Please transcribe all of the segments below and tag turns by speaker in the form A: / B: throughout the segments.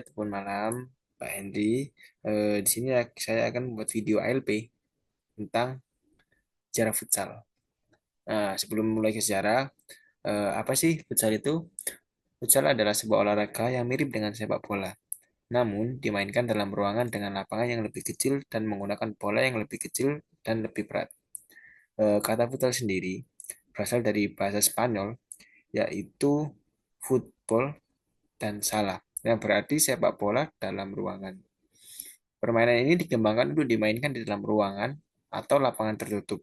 A: ataupun malam, Pak Hendy. Di sini saya akan membuat video ALP tentang sejarah futsal. Nah, sebelum mulai ke sejarah, apa sih futsal itu? Futsal adalah sebuah olahraga yang mirip dengan sepak bola, namun dimainkan dalam ruangan dengan lapangan yang lebih kecil dan menggunakan bola yang lebih kecil dan lebih berat. Kata futsal sendiri berasal dari bahasa Spanyol, yaitu football dan salah, yang berarti sepak bola dalam ruangan. Permainan ini dikembangkan untuk dimainkan di dalam ruangan atau lapangan tertutup,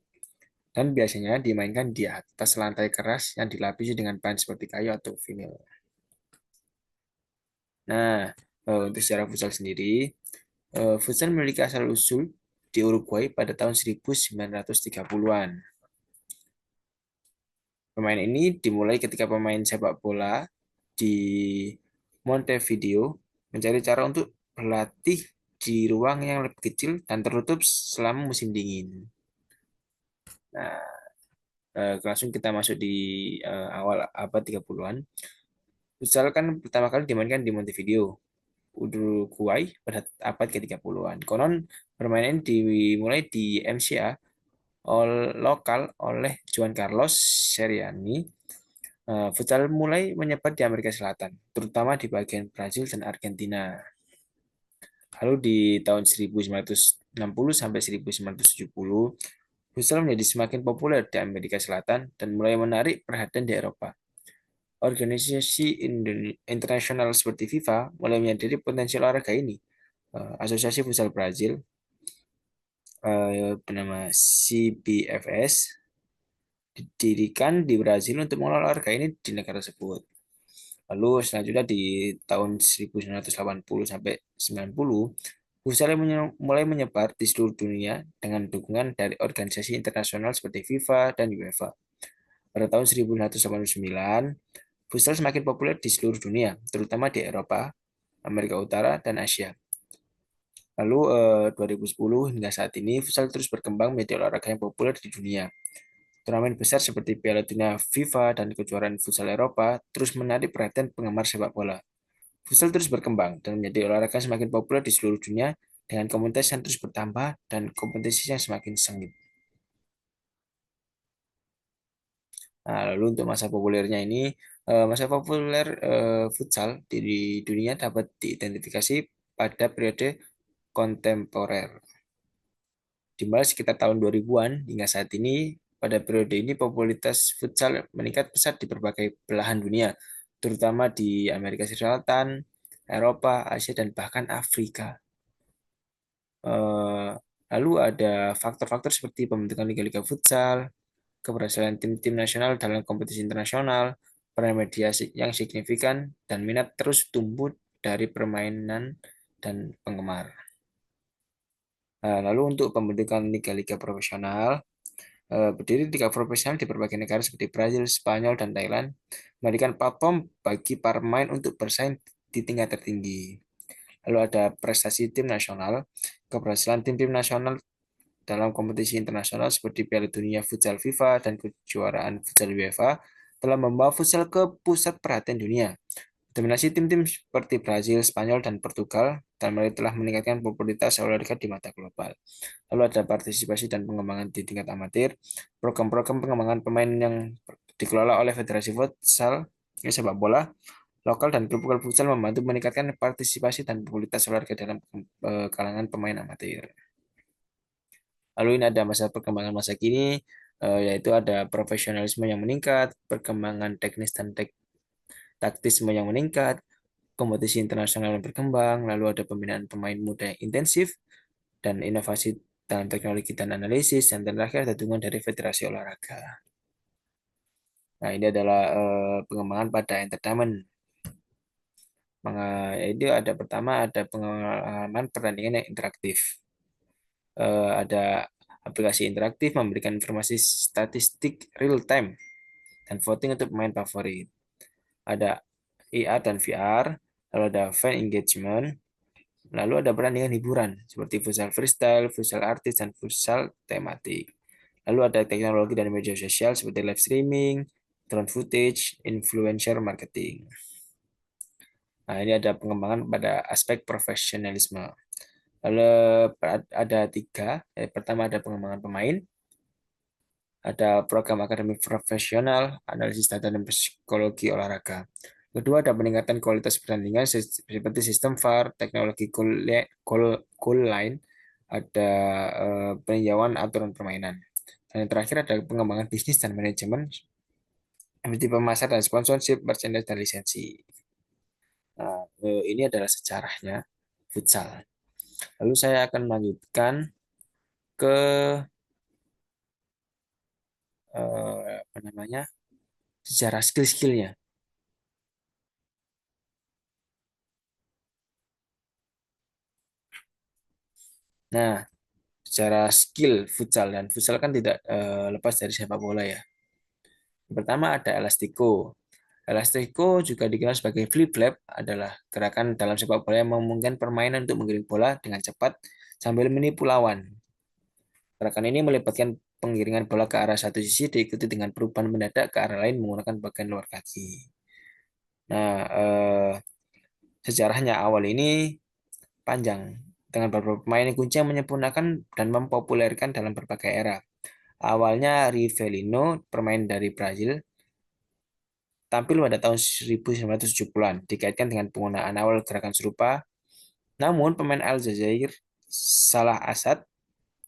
A: dan biasanya dimainkan di atas lantai keras yang dilapisi dengan bahan seperti kayu atau vinil. Nah, untuk sejarah futsal sendiri, futsal memiliki asal-usul di Uruguay pada tahun 1930-an. Permainan ini dimulai ketika pemain sepak bola di Montevideo mencari cara untuk berlatih di ruang yang lebih kecil dan tertutup selama musim dingin. Nah, langsung kita masuk di awal abad 30-an. Futsal kan pertama kali dimainkan di Montevideo, Uruguay pada abad ke-30-an. Konon permainan dimulai di MCA lokal oleh Juan Carlos Seriani. Futsal mulai menyebar di Amerika Selatan, terutama di bagian Brazil dan Argentina. Lalu di tahun 1960 sampai 1970, futsal menjadi semakin populer di Amerika Selatan dan mulai menarik perhatian di Eropa. Organisasi internasional seperti FIFA mulai menyadari potensi olahraga ini. Asosiasi Futsal Brazil bernama CBFS didirikan di Brazil untuk mengelola olahraga ini di negara tersebut. Lalu selanjutnya di tahun 1980 sampai 90, futsal mulai menyebar di seluruh dunia dengan dukungan dari organisasi internasional seperti FIFA dan UEFA. Pada tahun 1989, futsal semakin populer di seluruh dunia, terutama di Eropa, Amerika Utara, dan Asia. Lalu 2010 hingga saat ini, futsal terus berkembang menjadi olahraga yang populer di dunia. Turnamen besar seperti Piala Dunia FIFA dan kejuaraan futsal Eropa terus menarik perhatian penggemar sepak bola. Futsal terus berkembang dan menjadi olahraga semakin populer di seluruh dunia dengan komunitas yang terus bertambah dan kompetisi yang semakin sengit. Nah, lalu untuk masa populernya ini, masa populer futsal di dunia dapat diidentifikasi pada periode kontemporer, di mana sekitar tahun 2000-an hingga saat ini. Pada periode ini popularitas futsal meningkat pesat di berbagai belahan dunia, terutama di Amerika Selatan, Eropa, Asia, dan bahkan Afrika. Eh, Lalu ada faktor-faktor seperti pembentukan liga-liga futsal, keberhasilan tim-tim nasional dalam kompetisi internasional, peran media yang signifikan, dan minat terus tumbuh dari permainan dan penggemar. Lalu untuk pembentukan liga-liga profesional, berdiri liga profesional di berbagai negara seperti Brazil, Spanyol, dan Thailand, memberikan platform bagi para pemain untuk bersaing di tingkat tertinggi. Lalu ada prestasi tim nasional, keberhasilan tim-tim nasional dalam kompetisi internasional seperti Piala Dunia Futsal FIFA dan kejuaraan Futsal UEFA telah membawa futsal ke pusat perhatian dunia. Dominasi tim-tim seperti Brazil, Spanyol, dan Portugal dan mulai telah meningkatkan popularitas olahraga di mata global. Lalu ada partisipasi dan pengembangan di tingkat amatir, program-program pengembangan pemain yang dikelola oleh Federasi Futsal, sepak bola, lokal dan klub-klub futsal membantu meningkatkan partisipasi dan popularitas olahraga dalam kalangan pemain amatir. Lalu ini ada masa perkembangan masa kini, yaitu ada profesionalisme yang meningkat, perkembangan teknis dan taktisme yang meningkat, kompetisi internasional yang berkembang, lalu ada pembinaan pemain muda yang intensif, dan inovasi dalam teknologi dan analisis, dan terakhir ada dukungan dari federasi olahraga. Nah, ini adalah pengembangan pada entertainment. Itu ada pertama ada pengalaman pertandingan yang interaktif. Ada aplikasi interaktif memberikan informasi statistik real time dan voting untuk pemain favorit. Ada AR dan VR, lalu ada fan engagement, lalu ada pertandingan hiburan seperti futsal freestyle, futsal artis, dan futsal tematik. Lalu ada teknologi dan media sosial seperti live streaming, drone footage, influencer marketing. Nah, ini ada pengembangan pada aspek profesionalisme. Lalu ada tiga. Pertama ada pengembangan pemain, ada program akademik profesional, analisis data dan psikologi olahraga. Kedua ada peningkatan kualitas pertandingan seperti sistem VAR, teknologi goal line, ada peninjauan aturan permainan. Dan yang terakhir ada pengembangan bisnis dan manajemen seperti pemasaran dan sponsorship, merchandise dan lisensi. Nah, ini adalah sejarahnya futsal. Lalu saya akan melanjutkan ke apa namanya sejarah skill-skillnya. Nah, secara skill futsal dan futsal kan tidak lepas dari sepak bola ya. Yang pertama ada elastico. Elastico juga dikenal sebagai flip flap adalah gerakan dalam sepak bola yang memungkinkan permainan untuk menggiring bola dengan cepat sambil menipu lawan. Gerakan ini melibatkan penggiringan bola ke arah satu sisi diikuti dengan perubahan mendadak ke arah lain menggunakan bagian luar kaki. Nah, sejarahnya awal ini panjang dengan beberapa pemain kunci yang menyempurnakan dan mempopulerkan dalam berbagai era. Awalnya Rivellino, pemain dari Brazil, tampil pada tahun 1970-an, dikaitkan dengan penggunaan awal gerakan serupa. Namun, pemain Aljazair, Salah Asad,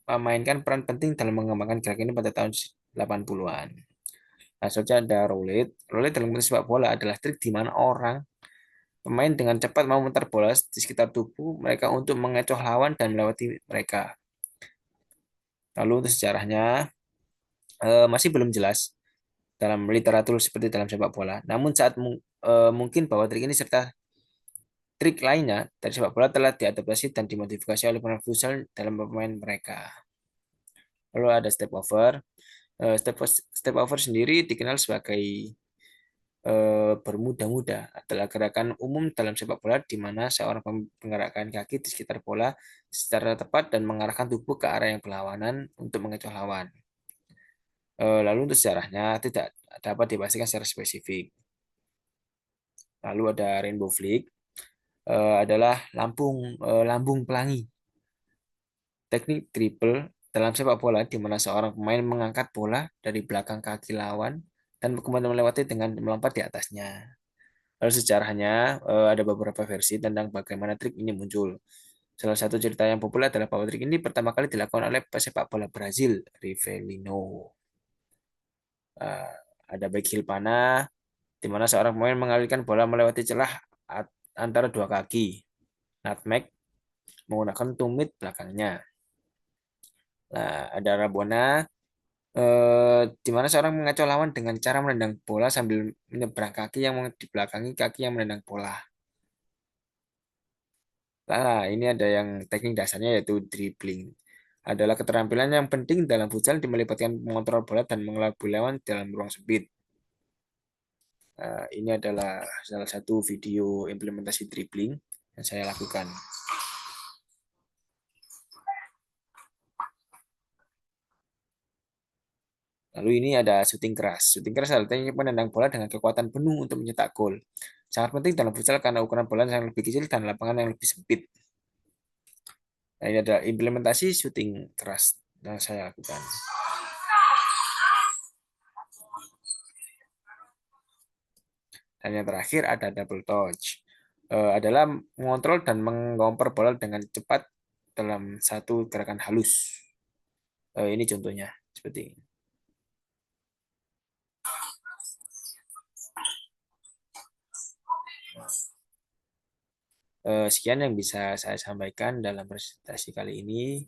A: memainkan peran penting dalam mengembangkan gerakan ini pada tahun 80-an. Nah, selanjutnya ada roulette. Roulette dalam konteks sepak bola adalah trik di mana orang pemain dengan cepat memutar bola di sekitar tubuh mereka untuk mengecoh lawan dan melewati mereka. Lalu untuk sejarahnya masih belum jelas dalam literatur seperti dalam sepak bola. Namun saat mungkin bahwa trik ini serta trik lainnya dari sepak bola telah diadaptasi dan dimodifikasi oleh pemain futsal dalam pemain mereka. Lalu ada step over. Step over sendiri dikenal sebagai bermuda-muda adalah gerakan umum dalam sepak bola di mana seorang menggerakkan kaki di sekitar bola secara tepat dan mengarahkan tubuh ke arah yang berlawanan untuk mengecoh lawan. Lalu untuk sejarahnya tidak dapat dipastikan secara spesifik. Lalu ada rainbow flick, adalah lambung pelangi. Teknik triple dalam sepak bola di mana seorang pemain mengangkat bola dari belakang kaki lawan dan kemudian melewati dengan melompat di atasnya. Lalu sejarahnya ada beberapa versi tentang bagaimana trik ini muncul. Salah satu cerita yang populer adalah bahwa trik ini pertama kali dilakukan oleh pesepak bola Brazil, Rivellino. Eh, ada back heel panah, di mana seorang pemain mengalirkan bola melewati celah antara dua kaki. Nutmeg menggunakan tumit belakangnya. Nah, ada Rabona, di mana seorang mengacau lawan dengan cara menendang bola sambil menyeberang kaki yang di belakangi kaki yang menendang bola. Nah, ini ada yang teknik dasarnya yaitu dribbling. Adalah keterampilan yang penting dalam futsal di melibatkan mengontrol bola dan mengelabui lawan dalam ruang sempit. Ini adalah salah satu video implementasi dribbling yang saya lakukan. Lalu ini ada shooting keras. Shooting keras adalah teknik menendang bola dengan kekuatan penuh untuk mencetak gol. Sangat penting dalam futsal karena ukuran bola yang lebih kecil dan lapangan yang lebih sempit. Nah, ini ada implementasi shooting keras yang saya lakukan. Dan yang terakhir ada double touch. Adalah mengontrol dan mengoper bola dengan cepat dalam satu gerakan halus. Ini contohnya seperti ini. Sekian yang bisa saya sampaikan dalam presentasi kali ini.